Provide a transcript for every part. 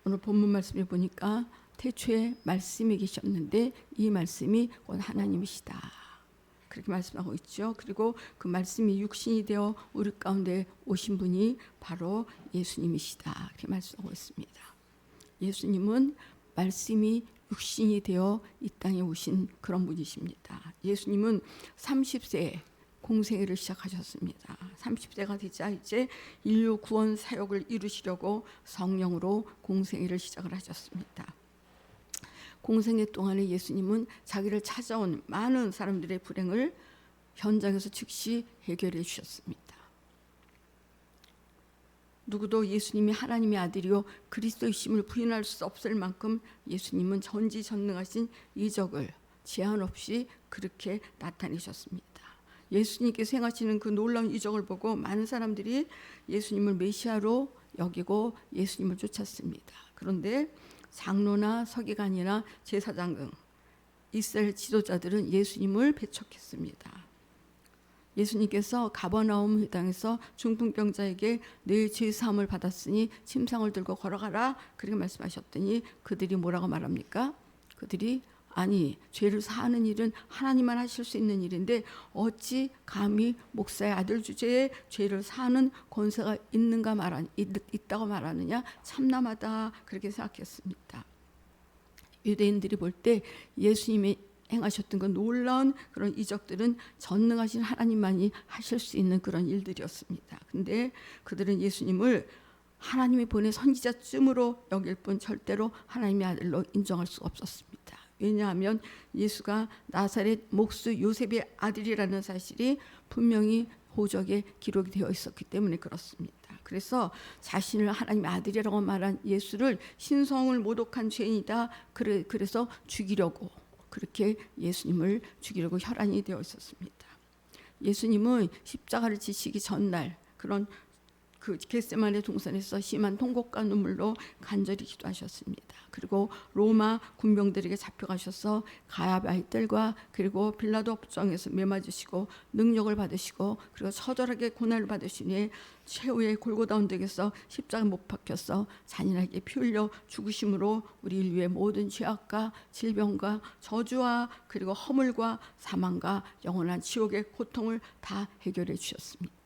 오늘 본문 말씀을 보니까 태초에 말씀이 계셨는데 이 말씀이 곧 하나님이시다. 그렇게 말씀하고 있죠. 그리고 그 말씀이 육신이 되어 우리 가운데 오신 분이 바로 예수님이시다. 이렇게 말씀하고 있습니다. 예수님은 말씀이 육신이 되어 이 땅에 오신 그런 분이십니다. 예수님은 30세에 공생애를 시작하셨습니다. 30세가 되자 이제 인류 구원 사역을 이루시려고 성령으로 공생애를 시작을 하셨습니다. 공생애 동안에 예수님은 자기를 찾아온 많은 사람들의 불행을 현장에서 즉시 해결해 주셨습니다. 누구도 예수님이 하나님의 아들이요 그리스도이심을 부인할 수 없을 만큼 예수님은 전지전능하신 이적을 제한 없이 그렇게 나타내셨습니다. 예수님께서 행하시는 그 놀라운 이적을 보고 많은 사람들이 예수님을 메시아로 여기고 예수님을 쫓았습니다. 그런데 장로나 서기관이나 제사장 등 이스라엘 지도자들은 예수님을 배척했습니다. 예수님께서 가버나움 회당에서 중풍병자에게 내 죄 사함을 받았으니 침상을 들고 걸어가라 그렇게 말씀하셨더니 그들이 뭐라고 말합니까? 그들이 아니 죄를 사하는 일은 하나님만 하실 수 있는 일인데 어찌 감히 목사의 아들 주제에 죄를 사하는 권세가 있다고 말하느냐 참남하다 그렇게 생각했습니다. 유대인들이 볼 때 예수님이 행하셨던 그 놀라운 그런 이적들은 전능하신 하나님만이 하실 수 있는 그런 일들이었습니다. 근데 그들은 예수님을 하나님이 보낸 선지자쯤으로 여길 뿐 절대로 하나님의 아들로 인정할 수 없었습니다. 왜냐하면 예수가 나사렛 목수 요셉의 아들이라는 사실이 분명히 호적에 기록이 되어 있었기 때문에 그렇습니다. 그래서 자신을 하나님의 아들이라고 말한 예수를 신성을 모독한 죄인이다. 그래서 죽이려고 그렇게 예수님을 죽이려고 혈안이 되어 있었습니다. 예수님은 십자가를 지시기 전날 그런 그 겟세마네 동산에서 심한 통곡과 눈물로 간절히 기도하셨습니다. 그리고 로마 군병들에게 잡혀가셔서 가야바의 뜰과 그리고 빌라도 법정에서 매맞으시고 능력을 받으시고 그리고 처절하게 고난을 받으시니 최후의 골고다 언덕에서 십자가에 못 박혀서 잔인하게 피 흘려 죽으심으로 우리 인류의 모든 죄악과 질병과 저주와 그리고 허물과 사망과 영원한 지옥의 고통을 다 해결해 주셨습니다.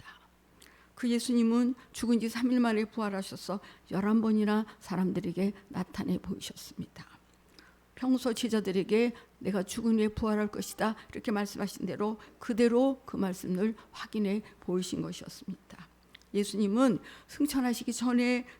그 예수님은 죽은 지 3일 만에 부활하셔서 11번이나 사람들에게 나타내 보이셨습니다. 평소 제자들에게 내가 죽은 후에 부활할 것이다 이렇게 말씀하신 대로 그대로 그 말씀을 확인해 보이신 것이었습니다. 예수님은 승천하시기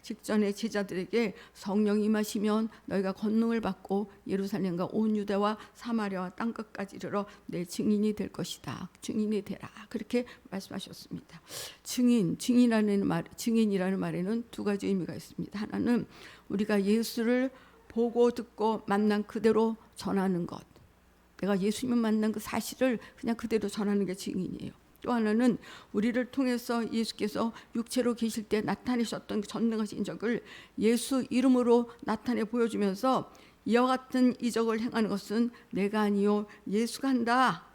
직전에 제자들에게 성령이 임하시면 너희가 권능을 받고 예루살렘과 온 유다와 사마리아와 땅끝까지 이르러 내 증인이 될 것이다. 증인이 되라. 그렇게 말씀하셨습니다. 증인이라는 말에는 두 가지 의미가 있습니다. 하나는 우리가 예수를 보고 듣고 만난 그대로 전하는 것. 내가 예수님을 만난 그 사실을 그냥 그대로 전하는 게 증인이에요. 또 하나는 우리를 통해서 예수께서 육체로 계실 때 나타내셨던 전능하신 이적을 예수 이름으로 나타내 보여주면서 이와 같은 이적을 행하는 것은 내가 아니요 예수가 한다.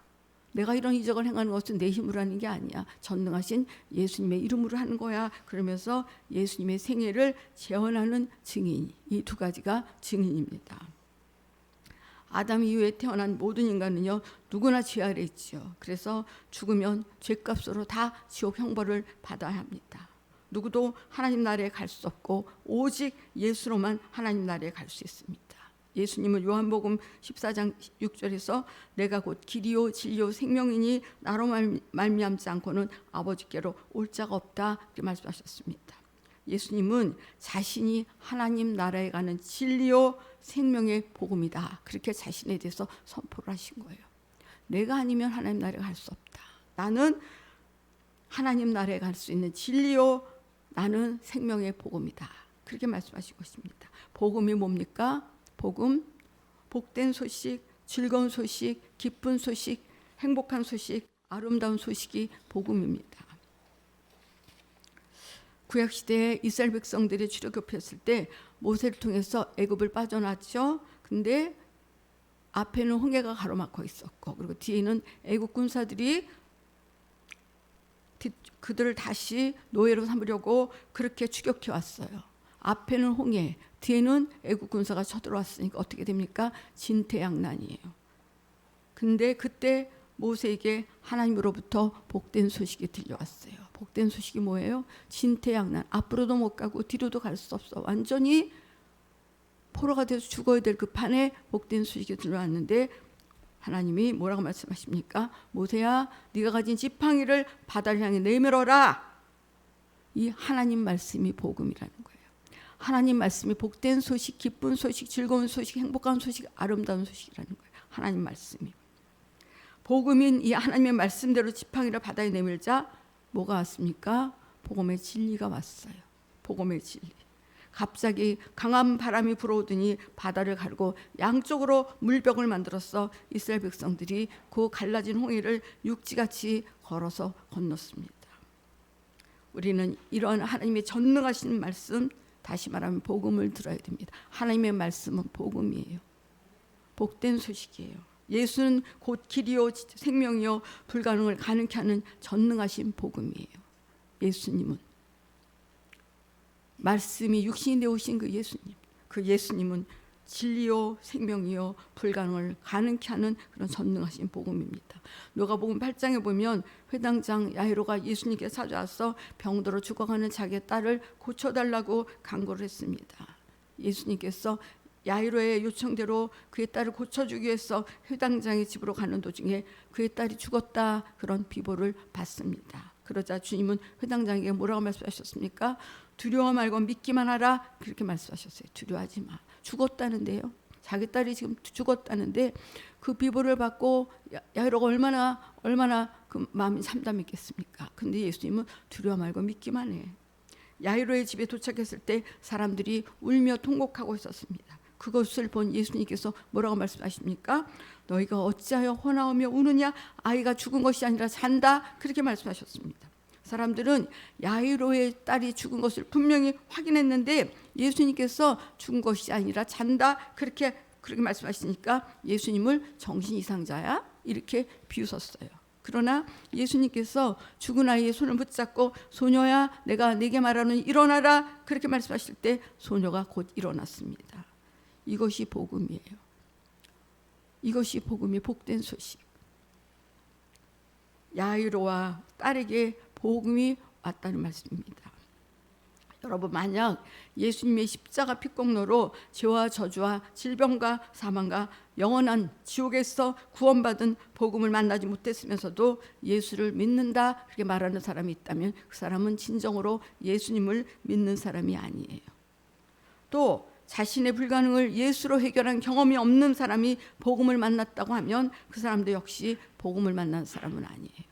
내가 이런 이적을 행하는 것은 내 힘으로 하는 게 아니야. 전능하신 예수님의 이름으로 하는 거야. 그러면서 예수님의 생애를 재현하는 증인. 이 두 가지가 증인입니다. 아담 이후에 태어난 모든 인간은요 누구나 죄 아래 있죠. 그래서 죽으면 죄값으로 다 지옥 형벌을 받아야 합니다. 누구도 하나님 나라에 갈 수 없고 오직 예수로만 하나님 나라에 갈 수 있습니다. 예수님은 요한복음 14장 6절에서 내가 곧 길이요 진리요 생명이니 나로 말미암지 않고는 아버지께로 올 자가 없다 이렇게 말씀하셨습니다. 예수님은 자신이 하나님 나라에 가는 진리요 생명의 복음이다. 그렇게 자신에 대해서 선포를 하신 거예요. 내가 아니면 하나님 나라에 갈 수 없다. 나는 하나님 나라에 갈 수 있는 진리요 나는 생명의 복음이다. 그렇게 말씀하신 것입니다. 복음이 뭡니까? 복음, 복된 소식, 즐거운 소식, 기쁜 소식, 행복한 소식, 아름다운 소식이 복음입니다. 구약시대에 이스라엘 백성들이 출애굽했을 때 모세를 통해서 애굽을 빠져나왔죠. 근데 앞에는 홍해가 가로막혀 있었고 그리고 뒤에는 애굽 군사들이 그들을 다시 노예로 삼으려고 그렇게 추격해 왔어요. 앞에는 홍해, 뒤에는 애국 군사가 쳐들어왔으니까 어떻게 됩니까? 진퇴양난이에요. 근데 그때 모세에게 하나님으로부터 복된 소식이 들려왔어요. 복된 소식이 뭐예요? 진퇴양난. 앞으로도 못 가고 뒤로도 갈 수 없어. 완전히 포로가 돼서 죽어야 될 그 판에 복된 소식이 들려왔는데 하나님이 뭐라고 말씀하십니까? 모세야, 네가 가진 지팡이를 바다를 향해 내밀어라. 이 하나님 말씀이 복음이라는 거예요. 하나님 말씀이 복된 소식, 기쁜 소식, 즐거운 소식, 행복한 소식, 아름다운 소식이라는 거예요. 하나님 말씀이. 복음인 이 하나님의 말씀대로 지팡이를 바다에 내밀자 뭐가 왔습니까? 복음의 진리가 왔어요. 복음의 진리. 갑자기 강한 바람이 불어오더니 바다를 가르고 양쪽으로 물벽을 만들어서 이스라엘 백성들이 그 갈라진 홍해를 육지같이 걸어서 건넜습니다. 우리는 이런 하나님의 전능하신 말씀, 다시 말하면 복음을 들어야 됩니다. 하나님의 말씀은 복음이에요. 복된 소식이에요. 예수는 곧 길이요 생명이요 불가능을 가능케 하는 전능하신 복음이에요. 예수님은 말씀이 육신이 되어 오신 그 예수님, 그 예수님은 진리요 생명이요 불가능을 가능케 하는 그런 전능하신 복음입니다. 누가복음 8장에 보면 회당장 야이로가 예수님께 찾아와서 병들어 죽어가는 자기의 딸을 고쳐달라고 간구를 했습니다. 예수님께서 야이로의 요청대로 그의 딸을 고쳐주기 위해서 회당장의 집으로 가는 도중에 그의 딸이 죽었다, 그런 비보를 받습니다. 그러자 주님은 회당장에게 뭐라고 말씀하셨습니까? 두려워 말고 믿기만 하라, 그렇게 말씀하셨어요. 두려워하지 마. 죽었다는데요. 자기 딸이 지금 죽었다는데 그 비보를 받고 야이로가 얼마나 그 마음이 참담했겠습니까? 근데 예수님은 두려워 말고 믿기만 해. 야이로의 집에 도착했을 때 사람들이 울며 통곡하고 있었습니다. 그것을 본 예수님께서 뭐라고 말씀하십니까? 너희가 어찌하여 혼하오며 우느냐? 아이가 죽은 것이 아니라 잔다, 그렇게 말씀하셨습니다. 사람들은 야이로의 딸이 죽은 것을 분명히 확인했는데 예수님께서 죽은 것이 아니라 잔다, 그렇게 말씀하시니까 예수님을 정신 이상자야, 이렇게 비웃었어요. 그러나 예수님께서 죽은 아이의 손을 붙잡고 소녀야, 내가 네게 말하는 일어나라, 그렇게 말씀하실 때 소녀가 곧 일어났습니다. 이것이 복음이에요. 이것이 복음이 복된 소식. 야이로와 딸에게 복음이 왔다는 말씀입니다. 여러분, 만약 예수님의 십자가 피공로로 죄와 저주와 질병과 사망과 영원한 지옥에서 구원받은 복음을 만나지 못했으면서도 예수를 믿는다, 그렇게 말하는 사람이 있다면 그 사람은 진정으로 예수님을 믿는 사람이 아니에요. 또 자신의 불가능을 예수로 해결한 경험이 없는 사람이 복음을 만났다고 하면 그 사람도 역시 복음을 만난 사람은 아니에요.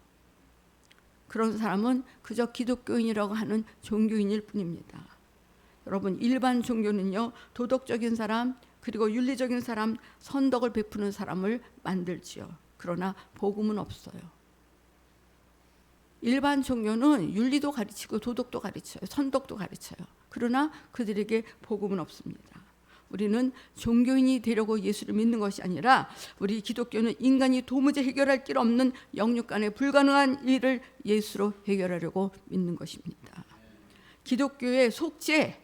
그런 사람은 그저 기독교인이라고 하는 종교인일 뿐입니다. 여러분, 일반 종교는요, 도덕적인 사람, 그리고 윤리적인 사람, 선덕을 베푸는 사람을 만들지요. 그러나 복음은 없어요. 일반 종교는 윤리도 가르치고 도덕도 가르쳐요. 선덕도 가르쳐요. 그러나 그들에게 복음은 없습니다. 우리는 종교인이 되려고 예수를 믿는 것이 아니라 우리 기독교는 인간이 도무지 해결할 길 없는 영육 간의 불가능한 일을 예수로 해결하려고 믿는 것입니다. 기독교의 속죄,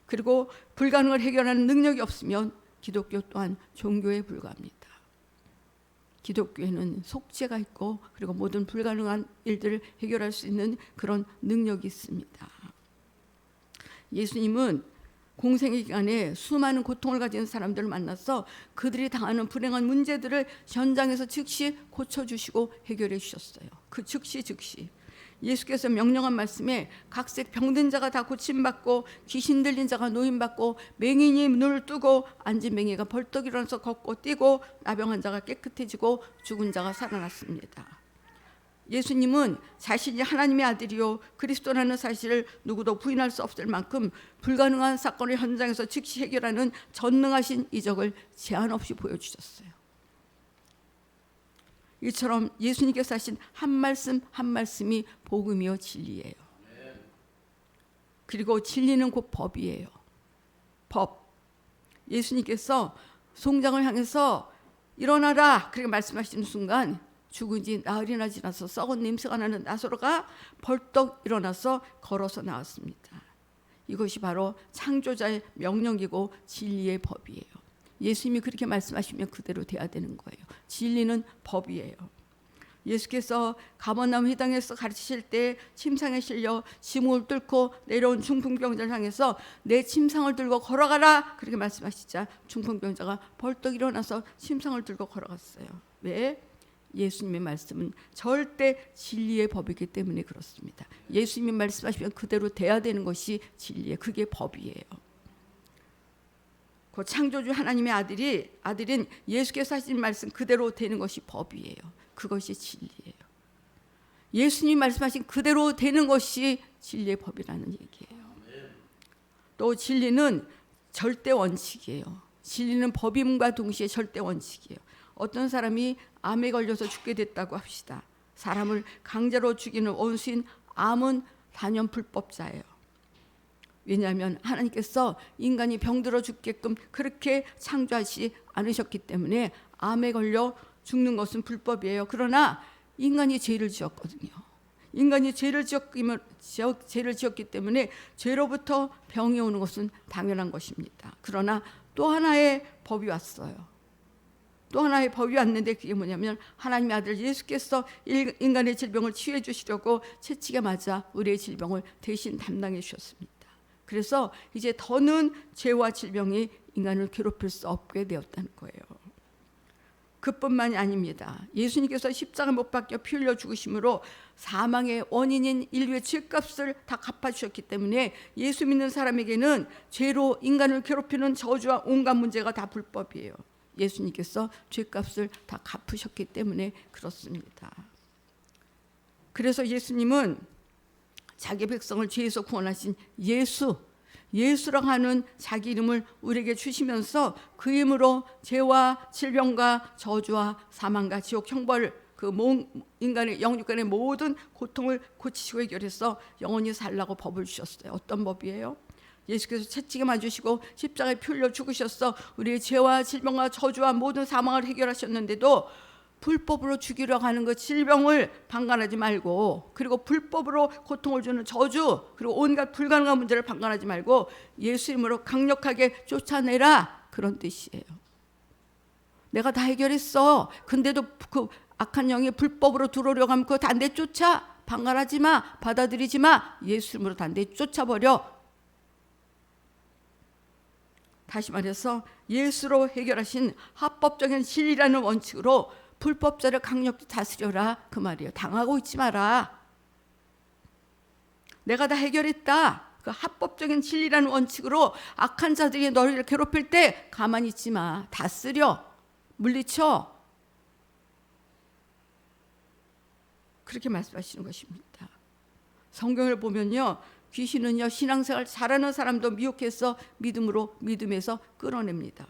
그리고 불가능을 해결하는 능력이 없으면 기독교 또한 종교에 불과합니다. 기독교에는 속죄가 있고 그리고 모든 불가능한 일들을 해결할 수 있는 그런 능력이 있습니다. 예수님은 공생의 기간에 수많은 고통을 가진 사람들을 만나서 그들이 당하는 불행한 문제들을 현장에서 즉시 고쳐주시고 해결해 주셨어요. 그 즉시 예수께서 명령한 말씀에 각색 병든 자가 다 고침받고 귀신 들린 자가 노임받고 맹인이 눈을 뜨고 앉은 맹이가 벌떡 일어나서 걷고 뛰고 나병한 자가 깨끗해지고 죽은 자가 살아났습니다. 예수님은 자신이 하나님의 아들이요 그리스도라는 사실을 누구도 부인할 수 없을 만큼 불가능한 사건을 현장에서 즉시 해결하는 전능하신 이적을 제한 없이 보여주셨어요. 이처럼 예수님께서 하신 한 말씀 한 말씀이 복음이요 진리예요. 그리고 진리는 곧 법이에요. 법. 예수님께서 송장을 향해서 일어나라 그렇게 말씀하시는 순간 죽은 지 나흘이나 지나서 썩은 냄새가 나는 나사로가 벌떡 일어나서 걸어서 나왔습니다. 이것이 바로 창조자의 명령이고 진리의 법이에요. 예수님이 그렇게 말씀하시면 그대로 돼야 되는 거예요. 진리는 법이에요. 예수께서 가버나움 회당에서 가르치실 때 침상에 실려 지붕을 뚫고 내려온 중풍병자를 향해서 내 침상을 들고 걸어가라 그렇게 말씀하시자 중풍병자가 벌떡 일어나서 침상을 들고 걸어갔어요. 왜? 예수님의 말씀은 절대 진리의 법이기 때문에 그렇습니다. 예수님이 말씀하시면 그대로 돼야 되는 것이 진리예요. 그게 법이에요. 그 창조주 하나님의 아들인 예수께서 하신 말씀 그대로 되는 것이 법이에요. 그것이 진리예요. 예수님 말씀하신 그대로 되는 것이 진리의 법이라는 얘기예요. 또 진리는 절대 원칙이에요. 진리는 법임과 동시에 절대 원칙이에요. 어떤 사람이 암에 걸려서 죽게 됐다고 합시다. 사람을 강제로 죽이는 원수인 암은 단연 불법자예요. 왜냐하면 하나님께서 인간이 병들어 죽게끔 그렇게 창조하지 않으셨기 때문에 암에 걸려 죽는 것은 불법이에요. 그러나 인간이 죄를 지었거든요. 인간이 죄를 지었기 때문에 죄로부터 병이 오는 것은 당연한 것입니다. 그러나 또 하나의 법이 왔어요. 또 하나의 법이 왔는데 그게 뭐냐면 하나님의 아들 예수께서 인간의 질병을 치유해 주시려고 채찍에 맞아 우리의 질병을 대신 담당해 주셨습니다. 그래서 이제 더는 죄와 질병이 인간을 괴롭힐 수 없게 되었다는 거예요. 그뿐만이 아닙니다. 예수님께서 십자가 못 박혀 피 흘려 죽으심으로 사망의 원인인 인류의 죄값을 다 갚아주셨기 때문에 예수 믿는 사람에게는 죄로 인간을 괴롭히는 저주와 온갖 문제가 다 불법이에요. 예수님께서 죄값을 다 갚으셨기 때문에 그렇습니다. 그래서 예수님은 자기 백성을 죄에서 구원하신 예수라고 하는 자기 이름을 우리에게 주시면서 그 이름으로 죄와 질병과 저주와 사망과 지옥 형벌 그 인간의 영육간의 모든 고통을 고치시고 해결해서 영원히 살라고 법을 주셨어요. 어떤 법이에요? 예수께서 채찍에 맞으시고 십자가에 피 흘려 죽으셔서 우리의 죄와 질병과 저주와 모든 사망을 해결하셨는데도 불법으로 죽이려고 하는 그 질병을 방관하지 말고, 그리고 불법으로 고통을 주는 저주, 그리고 온갖 불가능한 문제를 방관하지 말고 예수 이름으로 강력하게 쫓아내라, 그런 뜻이에요. 내가 다 해결했어. 근데도 그 악한 영이 불법으로 들어오려고 하면 그거 다 내쫓아. 방관하지 마. 받아들이지 마. 예수 이름으로 다 내쫓아버려. 다시 말해서 예수로 해결하신 합법적인 진리라는 원칙으로 불법자를 강력히 다스려라, 그 말이에요. 당하고 있지 마라. 내가 다 해결했다. 그 합법적인 진리라는 원칙으로 악한 자들이 너를 괴롭힐 때 가만히 있지 마. 다스려. 물리쳐. 그렇게 말씀하시는 것입니다. 성경을 보면요, 귀신은요 신앙생활 잘하는 사람도 미혹해서 믿음에서 끌어냅니다.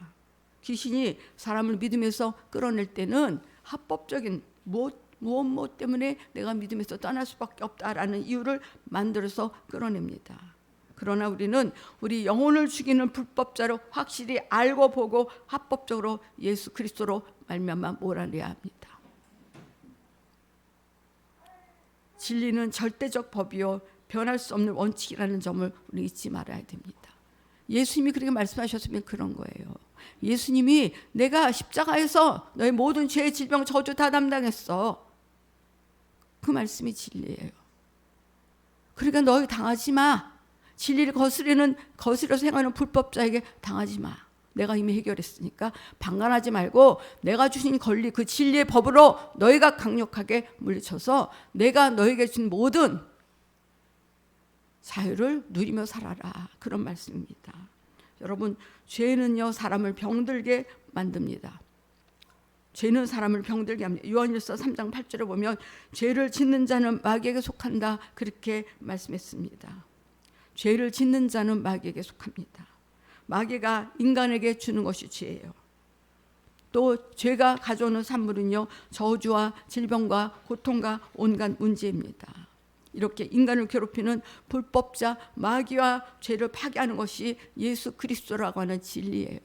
귀신이 사람을 믿음에서 끌어낼 때는 합법적인 무엇 때문에 내가 믿음에서 떠날 수밖에 없다라는 이유를 만들어서 끌어냅니다. 그러나 우리는 우리 영혼을 죽이는 불법자로 확실히 알고 보고 합법적으로 예수 그리스도로 말미암아 몰아내야 합니다. 진리는 절대적 법이요 변할 수 없는 원칙이라는 점을 우리 잊지 말아야 됩니다. 예수님이 그렇게 말씀하셨으면 그런 거예요. 예수님이 내가 십자가에서 너의 모든 죄, 질병, 저주 다 담당했어. 그 말씀이 진리예요. 그러니까 너희 당하지 마. 진리를 거스려서 행하는 불법자에게 당하지 마. 내가 이미 해결했으니까 방관하지 말고 내가 주신 권리, 그 진리의 법으로 너희가 강력하게 물리쳐서 내가 너에게 준 모든 자유를 누리며 살아라, 그런 말씀입니다. 여러분, 죄는요 사람을 병들게 만듭니다. 죄는 사람을 병들게 합니다. 요한일서 3장 8절에 보면 죄를 짓는 자는 마귀에게 속한다, 그렇게 말씀했습니다. 죄를 짓는 자는 마귀에게 속합니다. 마귀가 인간에게 주는 것이 죄예요. 또 죄가 가져오는 산물은요 저주와 질병과 고통과 온갖 문제입니다. 이렇게 인간을 괴롭히는 불법자 마귀와 죄를 파괴하는 것이 예수 그리스도라고 하는 진리예요.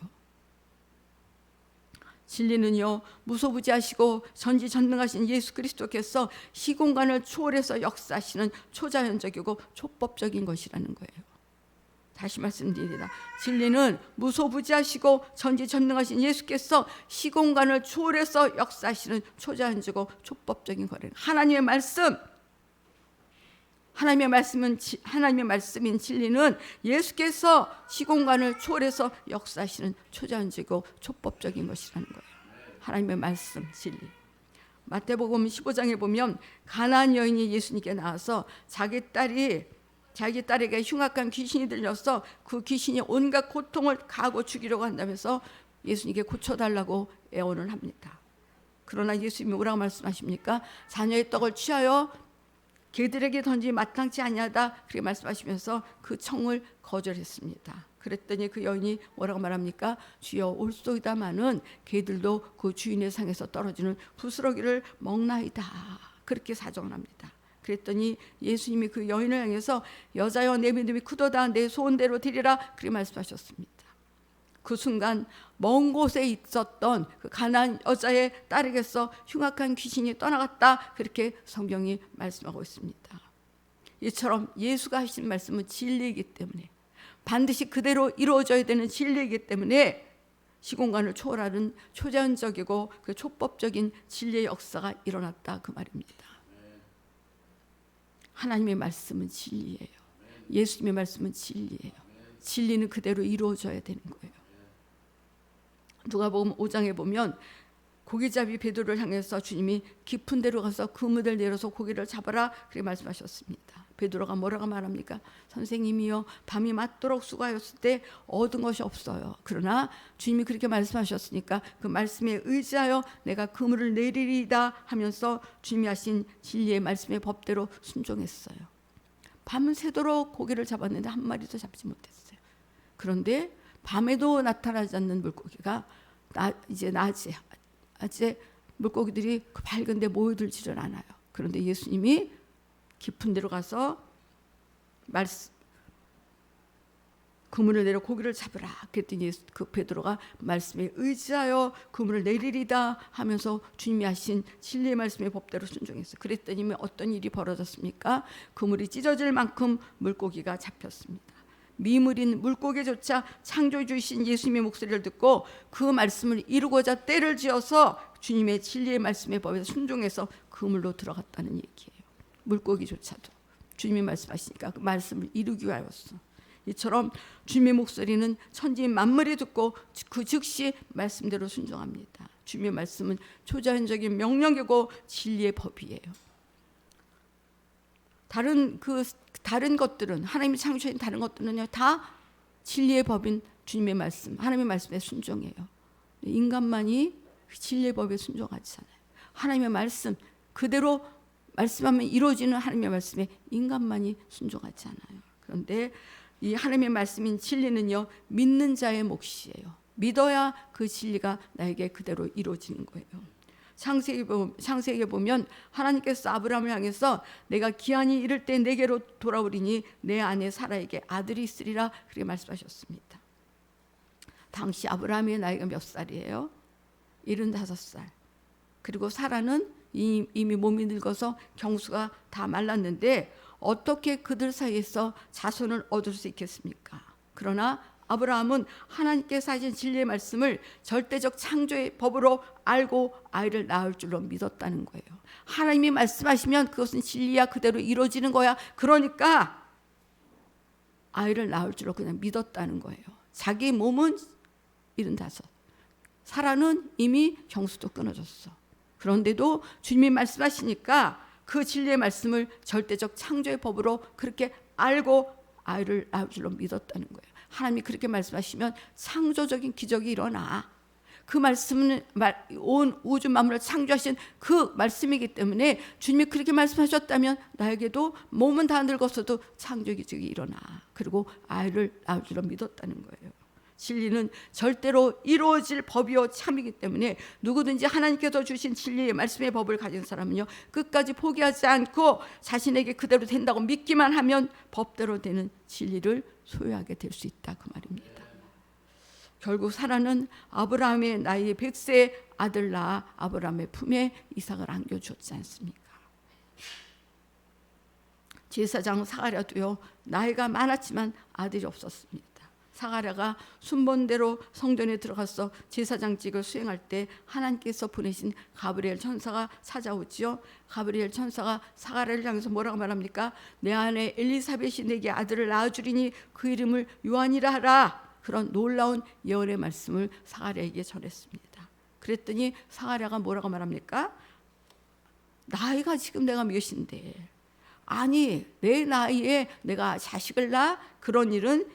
진리는요 무소부지하시고 전지전능하신 예수 그리스도께서 시공간을 초월해서 역사하시는 초자연적이고 초법적인 것이라는 거예요. 다시 말씀드립니다. 진리는 무소부지하시고 전지전능하신 예수께서 시공간을 초월해서 역사하시는 초자연적이고 촉법적인 거래는 하나님의 말씀, 하나님의 말씀인 진리는 예수께서 시공간을 초월해서 역사하시는 초자연적이고 촉법적인 것이라는 거예요. 하나님의 말씀, 진리. 마태복음 15장에 보면 가나안 여인이 예수님께 나와서 자기 딸에게 흉악한 귀신이 들려서 그 귀신이 온갖 고통을 가하고 죽이려고 한다면서 예수님께 고쳐달라고 애원을 합니다. 그러나 예수님이 뭐라고 말씀하십니까? 자녀의 떡을 취하여 개들에게 던지 마땅치 아니하다, 그렇게 말씀하시면서 그 청을 거절했습니다. 그랬더니 그 여인이 뭐라고 말합니까? 주여 올소이다마는 개들도 그 주인의 상에서 떨어지는 부스러기를 먹나이다, 그렇게 사정을 합니다. 그랬더니 예수님이 그 여인을 향해서 여자여 내 믿음이 크도다, 내 소원대로 되리라, 그렇게 말씀하셨습니다. 그 순간 먼 곳에 있었던 그 가나안 여자의 딸에게서 흉악한 귀신이 떠나갔다, 그렇게 성경이 말씀하고 있습니다. 이처럼 예수가 하신 말씀은 진리이기 때문에, 반드시 그대로 이루어져야 되는 진리이기 때문에 시공간을 초월하는 초자연적이고 그 촉법적인 진리의 역사가 일어났다, 그 말입니다. 하나님의 말씀은 진리예요. 예수님의 말씀은 진리예요. 진리는 그대로 이루어져야 되는 거예요. 누가복음 5장에 보면 고기잡이 베드로를 향해서 주님이 깊은 데로 가서 그물을 내려서 고기를 잡아라, 그렇게 말씀하셨습니다. 베드로가 뭐라고 말합니까? 선생님이여, 밤이 맞도록 수고하였을 때 얻은 것이 없어요. 그러나 주님이 그렇게 말씀하셨으니까 그 말씀에 의지하여 내가 그물을 내리리다 하면서 주님이 하신 진리의 말씀의 법대로 순종했어요. 밤새도록 고기를 잡았는데 한 마리도 잡지 못했어요. 그런데 밤에도 나타나지 않는 물고기가 이제 낮에 물고기들이 그 밝은데 모여들지를 않아요. 그런데 예수님이 깊은 데로 가서 그물을 내려 고기를 잡으라, 그랬더니 그 베드로가 말씀에 의지하여 그물을 내리리다 하면서 주님이 하신 진리의 말씀의 법대로 순종했어요. 그랬더니 어떤 일이 벌어졌습니까? 그물이 찢어질 만큼 물고기가 잡혔습니다. 미물인 물고기조차 창조해 주신 예수님의 목소리를 듣고 그 말씀을 이루고자 때를 지어서 주님의 진리의 말씀의 법에 순종해서 그물로 들어갔다는 얘기예요. 물고기조차도 주님이 말씀하시니까 그 말씀을 이루기 위하였어. 이처럼 주님의 목소리는 천지 만물이 듣고 그 즉시 말씀대로 순종합니다. 주님의 말씀은 초자연적인 명령이고 진리의 법이에요. 다른 것들은, 하나님이 창조한 다른 것들은요, 다 진리의 법인 주님의 말씀, 하나님의 말씀에 순종해요. 인간만이 진리의 법에 순종하지 않아요. 하나님의 말씀 그대로 말씀하면 이루어지는 하나님의 말씀에 인간만이 순종하지 않아요. 그런데 이 하나님의 말씀인 진리는요, 믿는 자의 몫이에요. 믿어야 그 진리가 나에게 그대로 이루어지는 거예요. 창세기에 보면 하나님께서 아브라함을 향해서 내가 기한이 이를 때 내게로 돌아오리니 내 아내 사라에게 아들이 있으리라, 그렇게 말씀하셨습니다. 당시 아브라함의 나이가 몇 살이에요? 75살. 그리고 사라는 이미 몸이 늙어서 경수가 다 말랐는데 어떻게 그들 사이에서 자손을 얻을 수 있겠습니까? 그러나 아브라함은 하나님께서 하신 진리의 말씀을 절대적 창조의 법으로 알고 아이를 낳을 줄로 믿었다는 거예요. 하나님이 말씀하시면 그것은 진리야, 그대로 이루어지는 거야. 그러니까 아이를 낳을 줄로 그냥 믿었다는 거예요. 자기 몸은 75, 사라는 이미 경수도 끊어졌어. 그런데도 주님이 말씀하시니까 그 진리의 말씀을 절대적 창조의 법으로 그렇게 알고 아이를 낳을 줄로 믿었다는 거예요. 하나님이 그렇게 말씀하시면 창조적인 기적이 일어나. 그 말씀은 온 우주 만물을 창조하신 그 말씀이기 때문에 주님이 그렇게 말씀하셨다면 나에게도 몸은 다 늙었어도 창조 기적이 일어나. 그리고 아이를 낳을 줄로 믿었다는 거예요. 진리는 절대로 이루어질 법이요 참이기 때문에 누구든지 하나님께서 주신 진리의 말씀의 법을 가진 사람은요, 끝까지 포기하지 않고 자신에게 그대로 된다고 믿기만 하면 법대로 되는 진리를 소유하게 될 수 있다, 그 말입니다. 결국 사라는 아브라함의 나이 100세의 아들 낳아 아브라함의 품에 이삭을 안겨주었지 않습니까? 제사장 사가랴도요 나이가 많았지만 아들이 없었습니다. 사가랴가 순번대로 성전에 들어가서 제사장직을 수행할 때 하나님께서 보내신 가브리엘 천사가 찾아오지요. 가브리엘 천사가 사가랴를 향해서 뭐라고 말합니까? 내 아내 엘리사벳이 내게 아들을 낳아주리니 그 이름을 요한이라 하라. 그런 놀라운 예언의 말씀을 사가랴에게 전했습니다. 그랬더니 사가랴가 뭐라고 말합니까? 나이가 지금 내가 몇인데, 아니 내 나이에 내가 자식을 낳아? 그런 일은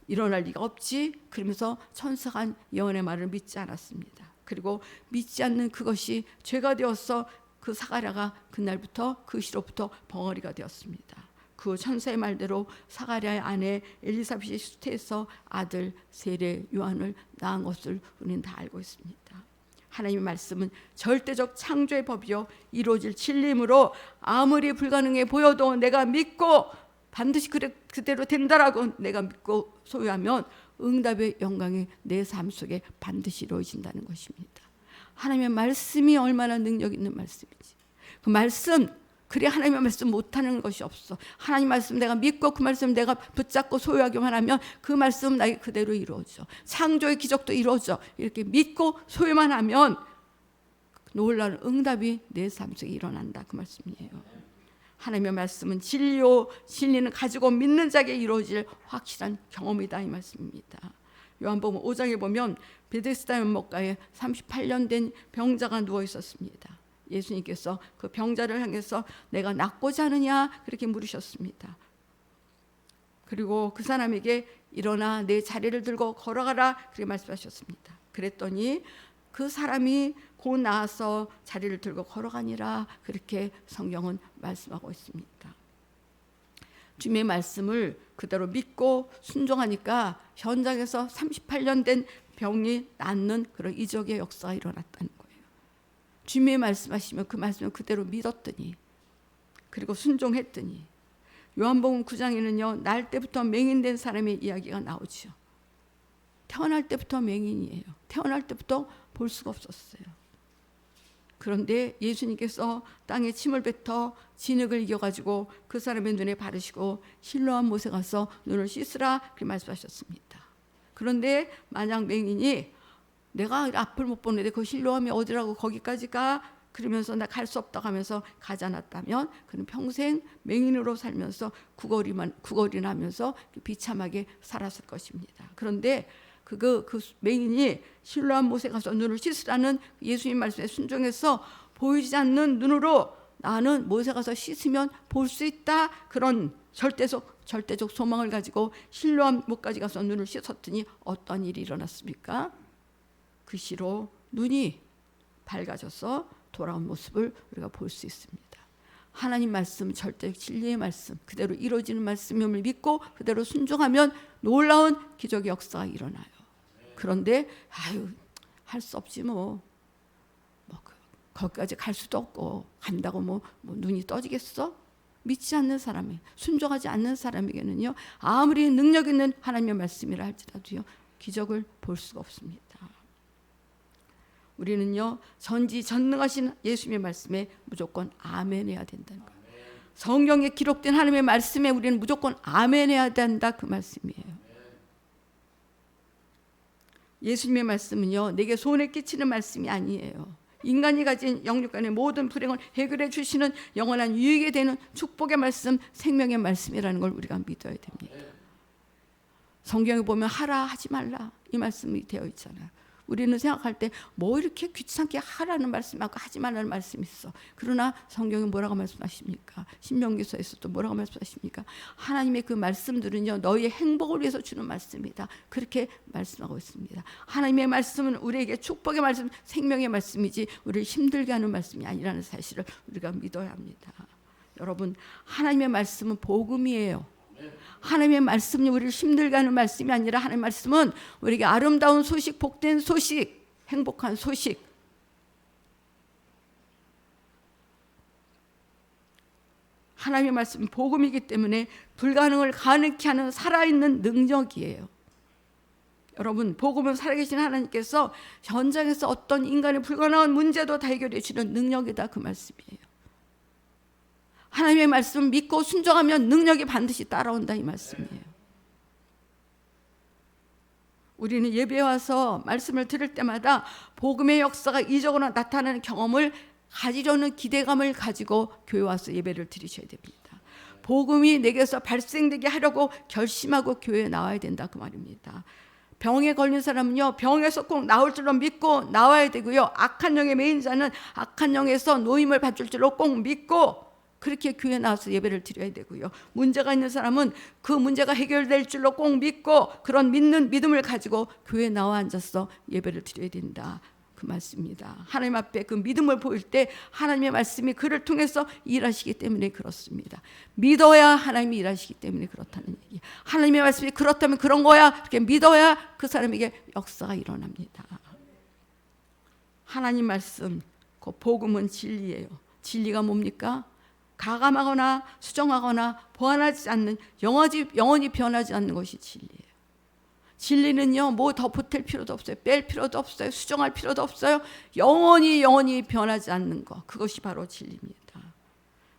일어날 리가 없지. 그러면서 천사가 한 예언의 말을 믿지 않았습니다. 그리고 믿지 않는 그것이 죄가 되어서 그 사가랴가 그날부터 그 시로부터 벙어리가 되었습니다. 그 천사의 말대로 사가랴의 아내 엘리사벳이 수태에서 아들 세례 요한을 낳은 것을 우리는 다 알고 있습니다. 하나님의 말씀은 절대적 창조의 법이요 이루어질 진리이므로 아무리 불가능해 보여도 내가 믿고 반드시 그대로 된다라고 내가 믿고 소유하면 응답의 영광이 내 삶 속에 반드시 이루어진다는 것입니다. 하나님의 말씀이 얼마나 능력 있는 말씀인지, 그 말씀, 그래 하나님의 말씀 못하는 것이 없어. 하나님 말씀 내가 믿고 그 말씀 내가 붙잡고 소유하기만 하면 그 말씀 나에게 그대로 이루어져. 창조의 기적도 이루어져. 이렇게 믿고 소유만 하면 놀라운 응답이 내 삶 속에 일어난다, 그 말씀이에요. 하나님의 말씀은 진리요 진리는 가지고 믿는 자에게 이루어질 확실한 경험이다, 이 말씀입니다. 요한복음 5장에 보면 베데스다 연못가에 38년 된 병자가 누워 있었습니다. 예수님께서 그 병자를 향해서 내가 낫고자 하느냐 그렇게 물으셨습니다. 그리고 그 사람에게 일어나 내 자리를 들고 걸어가라 그렇게 말씀하셨습니다. 그랬더니 그 사람이 곧 나와서 자리를 들고 걸어가니라, 그렇게 성경은 말씀하고 있습니다. 주님의 말씀을 그대로 믿고 순종하니까 현장에서 38년 된 병이 낫는 그런 이적의 역사가 일어났다는 거예요. 주님의 말씀하시면 그 말씀을 그대로 믿었더니, 그리고 순종했더니, 요한복음 9장에는요 날 때부터 맹인된 사람의 이야기가 나오죠. 태어날 때부터 맹인이에요. 태어날 때부터 볼 수가 없었어요. 그런데 예수님께서 땅에 침을 뱉어 진흙을 이겨가지고 그 사람의 눈에 바르시고 실로암 못에 가서 눈을 씻으라 그렇게 말씀하셨습니다. 그런데 만약 맹인이 내가 앞을 못 보는데 그 실로암이 어디라고 거기까지 가? 그러면서 나 갈 수 없다고 하면서 가지 않았다면 그는 평생 맹인으로 살면서 구걸이나 하면서 비참하게 살았을 것입니다. 그런데 그 맹인이 실로암 못에 가서 눈을 씻으라는 예수님 말씀에 순종해서 보이지 않는 눈으로 나는 못에 가서 씻으면 볼 수 있다, 그런 절대적 소망을 가지고 실로암 못까지 가서 눈을 씻었더니 어떤 일이 일어났습니까? 그 시로 눈이 밝아져서 돌아온 모습을 우리가 볼 수 있습니다. 하나님 말씀, 절대적 진리의 말씀, 그대로 이루어지는 말씀임을 믿고 그대로 순종하면 놀라운 기적의 역사가 일어나요. 그런데 할 수 없지 뭐 거기까지 갈 수도 없고 간다고 뭐 눈이 떠지겠어? 믿지 않는 사람이, 순종하지 않는 사람에게는요 아무리 능력 있는 하나님의 말씀이라 할지라도요 기적을 볼 수가 없습니다. 우리는요 전지전능하신 예수님의 말씀에 무조건 아멘해야 된다는 거예요. 성경에 기록된 하나님의 말씀에 우리는 무조건 아멘해야 된다, 그 말씀이에요. 예수님의 말씀은요 내게 손에 끼치는 말씀이 아니에요. 인간이 가진 영육간의 모든 불행을 해결해 주시는 영원한 유익이 되는 축복의 말씀, 생명의 말씀이라는 걸 우리가 믿어야 됩니다. 성경에 보면 하라 하지 말라 이 말씀이 되어 있잖아요. 우리는 생각할 때 뭐 이렇게 귀찮게 하라는 말씀하고 하지 말라는 말씀이 있어. 그러나 성경이 뭐라고 말씀하십니까? 신명기서에서도 뭐라고 말씀하십니까? 하나님의 그 말씀들은요 너희의 행복을 위해서 주는 말씀이다, 그렇게 말씀하고 있습니다. 하나님의 말씀은 우리에게 축복의 말씀, 생명의 말씀이지 우리를 힘들게 하는 말씀이 아니라는 사실을 우리가 믿어야 합니다. 여러분, 하나님의 말씀은 복음이에요. 하나님의 말씀이 우리를 힘들게 하는 말씀이 아니라 하나님의 말씀은 우리에게 아름다운 소식, 복된 소식, 행복한 소식. 하나님의 말씀은 복음이기 때문에 불가능을 가능케 하는 살아있는 능력이에요. 여러분, 복음은 살아계신 하나님께서 현장에서 어떤 인간의 불가능한 문제도 다 해결해 주는 능력이다, 그 말씀이에요. 하나님의 말씀을 믿고 순종하면 능력이 반드시 따라온다 이 말씀이에요. 우리는 예배에 와서 말씀을 들을 때마다 복음의 역사가 이적으로 나타나는 경험을 가지려는 기대감을 가지고 교회 와서 예배를 드리셔야 됩니다. 복음이 내게서 발생되게 하려고 결심하고 교회에 나와야 된다 그 말입니다. 병에 걸린 사람은요, 병에서 꼭 나올 줄로 믿고 나와야 되고요, 악한 영에 매인 자는 악한 영에서 노임을 받을 줄로 꼭 믿고 그렇게 교회에 나와서 예배를 드려야 되고요, 문제가 있는 사람은 그 문제가 해결될 줄로 꼭 믿고 그런 믿음을 가지고 교회에 나와 앉아서 예배를 드려야 된다 그 말씀입니다. 하나님 앞에 그 믿음을 보일 때 하나님의 말씀이 그를 통해서 일하시기 때문에 그렇습니다. 믿어야 하나님이 일하시기 때문에 그렇다는 얘기. 하나님의 말씀이 그렇다면 그런 거야, 그렇게 믿어야 그 사람에게 역사가 일어납니다. 하나님 말씀, 그 복음은 진리예요. 진리가 뭡니까? 가감하거나 수정하거나 보완하지 않는, 영원히 변하지 않는 것이 진리예요. 진리는요, 뭐 더 보탤 필요도 없어요. 뺄 필요도 없어요. 수정할 필요도 없어요. 영원히 변하지 않는 것, 그것이 바로 진리입니다.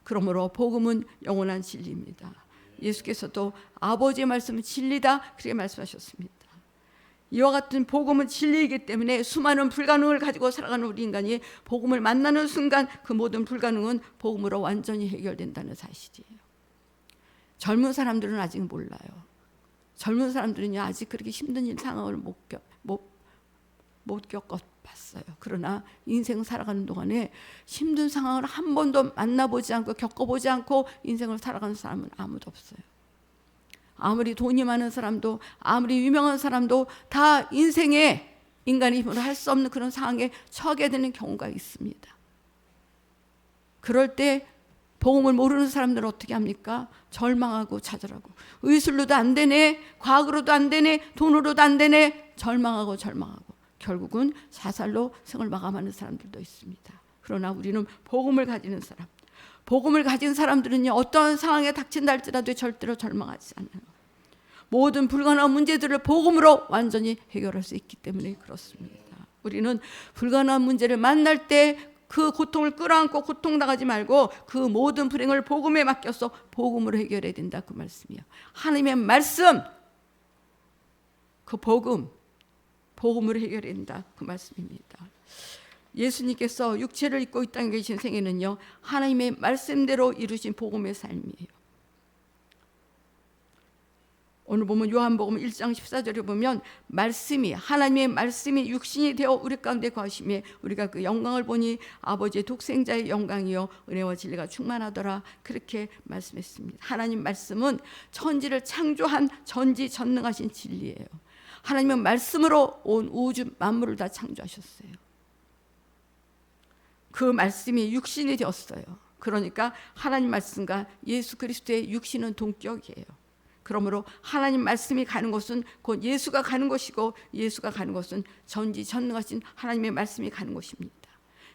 그러므로 복음은 영원한 진리입니다. 예수께서도 아버지의 말씀은 진리다 그렇게 말씀하셨습니다. 이와 같은 복음은 진리이기 때문에 수많은 불가능을 가지고 살아가는 우리 인간이 복음을 만나는 순간 그 모든 불가능은 복음으로 완전히 해결된다는 사실이에요. 젊은 사람들은 아직 몰라요. 젊은 사람들은요, 아직 그렇게 힘든 일 상황을 못 겪어봤어요. 그러나 인생 살아가는 동안에 힘든 상황을 한 번도 만나보지 않고 겪어보지 않고 인생을 살아가는 사람은 아무도 없어요. 아무리 돈이 많은 사람도, 아무리 유명한 사람도 다 인생에 인간의 힘으로 할 수 없는 그런 상황에 처하게 되는 경우가 있습니다. 그럴 때 복음을 모르는 사람들은 어떻게 합니까? 절망하고 좌절하고, 의술로도 안 되네, 과학으로도 안 되네, 돈으로도 안 되네, 절망하고 결국은 자살로 생을 마감하는 사람들도 있습니다. 그러나 우리는 복음을 가지는 사람, 복음을 가진 사람들은요, 어떤 상황에 닥친다 할지라도 절대로 절망하지 않아요. 모든 불가능한 문제들을 복음으로 완전히 해결할 수 있기 때문에 그렇습니다. 우리는 불가능한 문제를 만날 때 그 고통을 끌어안고 고통당하지 말고 그 모든 불행을 복음에 맡겨서 복음으로 해결해야 된다 그 말씀이에요. 하나님의 말씀, 그 복음으로 해결해야 된다 그 말씀입니다. 예수님께서 육체를 입고 이 땅에 계신 생애는요, 하나님의 말씀대로 이루신 복음의 삶이에요. 오늘 보면 요한복음 1장 14절에 보면 말씀이, 하나님의 말씀이 육신이 되어 우리 가운데 거하심에 우리가 그 영광을 보니 아버지의 독생자의 영광이요 은혜와 진리가 충만하더라 그렇게 말씀했습니다. 하나님 말씀은 천지를 창조한 전지전능하신 진리예요. 하나님은 말씀으로 온 우주 만물을 다 창조하셨어요. 그 말씀이 육신이 되었어요. 그러니까 하나님 말씀과 예수 그리스도의 육신은 동격이에요. 그러므로 하나님 말씀이 가는 곳은 곧 예수가 가는 곳이고, 예수가 가는 곳은 전지전능하신 하나님의 말씀이 가는 곳입니다.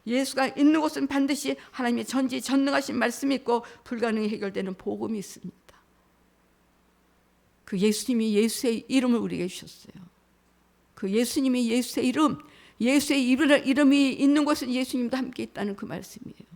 예수가 있는 곳은 반드시 하나님의 전지전능하신 말씀이 있고 불가능이 해결되는 복음이 있습니다. 그 예수님이 예수의 이름을 우리에게 주셨어요. 그 예수님이 예수의 이름, 예수의 이름이 있는 곳은 예수님도 함께 있다는 그 말씀이에요.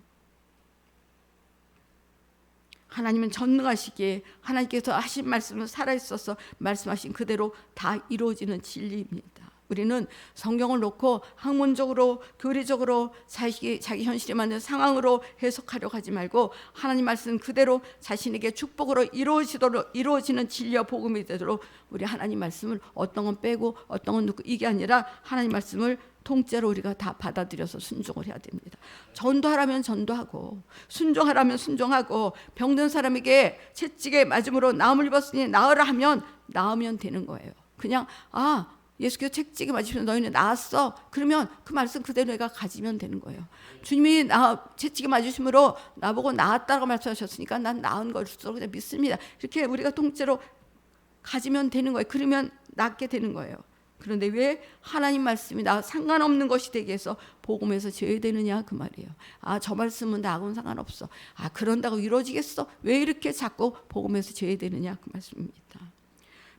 하나님은 전능하시기에 하나님께서 하신 말씀은 살아있어서 말씀하신 그대로 다 이루어지는 진리입니다. 우리는 성경을 놓고 학문적으로 교리적으로 자기 현실에 맞는 상황으로 해석하려고 하지 말고 하나님 말씀 그대로 자신에게 축복으로 이루어지는 진리와 복음이 되도록 우리 하나님 말씀을 어떤 건 빼고 어떤 건 넣고, 이게 아니라 하나님 말씀을 통째로 우리가 다 받아들여서 순종을 해야 됩니다. 전도하라면 전도하고, 순종하라면 순종하고, 병든 사람에게 채찍에 맞음으로 나음을 입었으니 나으라 하면 나으면 되는 거예요. 그냥 예수께서 채찍에 맞으시면 너희는 나았어, 그러면 그 말씀 그대로 내가 가지면 되는 거예요. 주님이 채찍에 맞으심으로 나보고 나았다고 말씀하셨으니까 난 나은 것으로 그냥 믿습니다. 이렇게 우리가 통째로 가지면 되는 거예요. 그러면 낫게 되는 거예요. 그런데 왜 하나님 말씀이 나 상관없는 것이 되게 해서 복음에서 제외되느냐 그 말이에요. 저 말씀은 나하고는 상관없어, 그런다고 이루어지겠어, 왜 이렇게 자꾸 복음에서 제외되느냐 그 말씀입니다.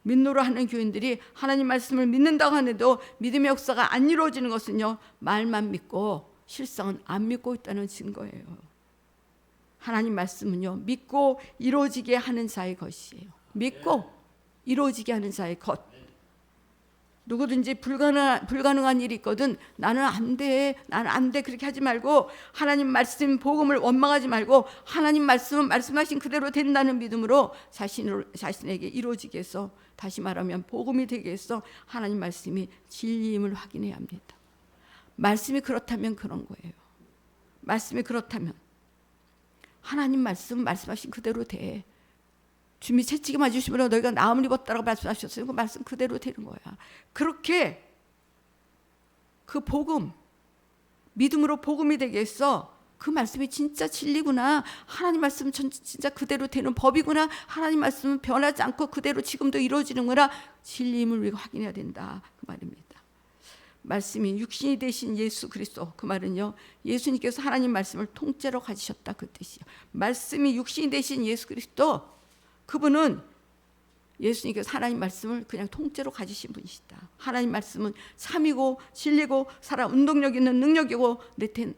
믿노라 하는 교인들이 하나님 말씀을 믿는다고 하는데도 믿음의 역사가 안 이루어지는 것은요, 말만 믿고 실상은 안 믿고 있다는 증거예요. 하나님 말씀은요, 믿고 이루어지게 하는 자의 것이에요. 믿고 이루어지게 하는 자의 것. 누구든지 불가능한 일이 있거든 나는 안 돼, 나는 안 돼 그렇게 하지 말고 하나님 말씀 복음을 원망하지 말고 하나님 말씀은 말씀하신 그대로 된다는 믿음으로 자신에게 이루어지게 해서, 다시 말하면 복음이 되게 해서 하나님 말씀이 진리임을 확인해야 합니다. 말씀이 그렇다면 그런 거예요. 말씀이 그렇다면 하나님 말씀 말씀하신 그대로 돼. 주님이 채찍에 맞으시므로 너희가 나음을 입었다라고 말씀하셨어요. 그 말씀 그대로 되는 거야. 그렇게 그 복음, 믿음으로 복음이 되게 했어. 그 말씀이 진짜 진리구나. 하나님 말씀은 진짜 그대로 되는 법이구나. 하나님 말씀은 변하지 않고 그대로 지금도 이루어지는구나. 진리임을 우리가 확인해야 된다. 그 말입니다. 말씀이 육신이 되신 예수 그리스도, 그 말은요, 예수님께서 하나님 말씀을 통째로 가지셨다 그 뜻이에요. 말씀이 육신이 되신 예수 그리스도, 그분은 예수님께서 하나님 말씀을 그냥 통째로 가지신 분이시다. 하나님 말씀은 참이고 진리고 살아 운동력 있는 능력이고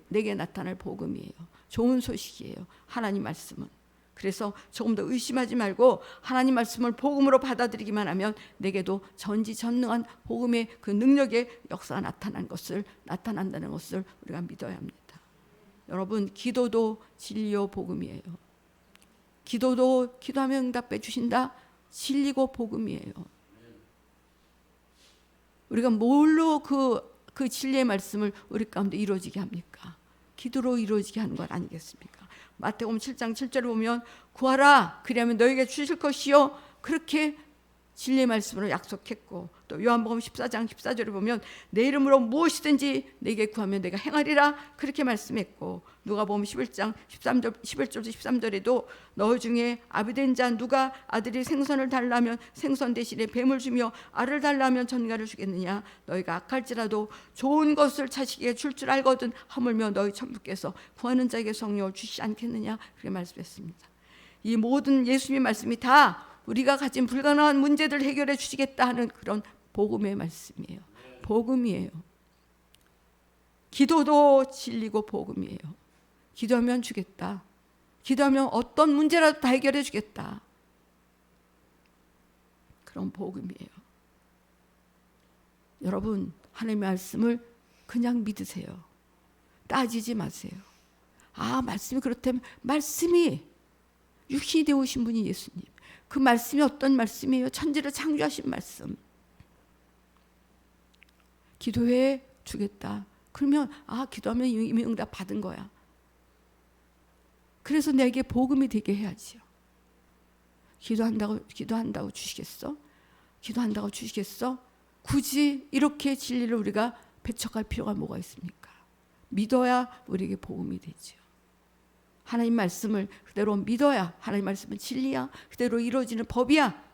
내게 나타날 복음이에요. 좋은 소식이에요. 하나님 말씀은. 그래서 조금 더 의심하지 말고 하나님 말씀을 복음으로 받아들이기만 하면 내게도 전지전능한 복음의 그 능력의 역사가 나타난다는 것을 우리가 믿어야 합니다. 여러분, 기도도 진리요 복음이에요. 기도하면 응답해 주신다. 진리고 복음이에요. 우리가 뭘로 그 진리의 말씀을 우리 가운데 이루어지게 합니까? 기도로 이루어지게 하는 것 아니겠습니까? 마태복음 7장 7절을 보면 구하라 그리하면 너에게 주실 것이요, 그렇게 진리의 말씀으로 약속했고, 또 요한복음 14장 14절을 보면 내 이름으로 무엇이든지 내게 구하면 내가 행하리라 그렇게 말씀했고, 누가복음 11장 11절부터 13절에도 너 중에 아비된 자 누가 아들이 생선을 달라면 생선 대신에 뱀을 주며 알을 달라면 전갈을 주겠느냐? 너희가 악할지라도 좋은 것을 자식에게 줄 줄 알거든 하물며 너희 천부께서 구하는 자에게 성령을 주시지 않겠느냐? 그렇게 말씀했습니다. 이 모든 예수님의 말씀이 다 우리가 가진 불가능한 문제들 해결해 주시겠다 하는 그런 복음의 말씀이에요. 복음이에요. 기도도 진리고 복음이에요. 기도하면 주겠다. 기도하면 어떤 문제라도 다 해결해 주겠다. 그런 복음이에요. 여러분, 하나님의 말씀을 그냥 믿으세요. 따지지 마세요. 아, 말씀이 그렇다면, 말씀이 육신이 되어 오신 분이 예수님. 그 말씀이 어떤 말씀이에요? 천지를 창조하신 말씀. 기도해 주겠다. 그러면 기도하면 이미 응답 받은 거야. 그래서 내게 복음이 되게 해야지요. 기도한다고 주시겠어? 기도한다고 주시겠어? 굳이 이렇게 진리를 우리가 배척할 필요가 뭐가 있습니까? 믿어야 우리에게 복음이 되죠. 하나님 말씀을 그대로 믿어야, 하나님 말씀은 진리야, 그대로 이루어지는 법이야.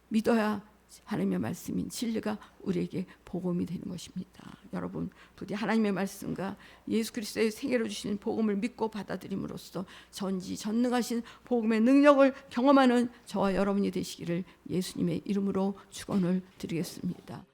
믿어야 하나님의 말씀인 진리가 우리에게 복음이 되는 것입니다. 여러분, 부디 하나님의 말씀과 예수 그리스도의 생애로 주신 복음을 믿고 받아들임으로써 전지전능하신 복음의 능력을 경험하는 저와 여러분이 되시기를 예수님의 이름으로 축원을 드리겠습니다.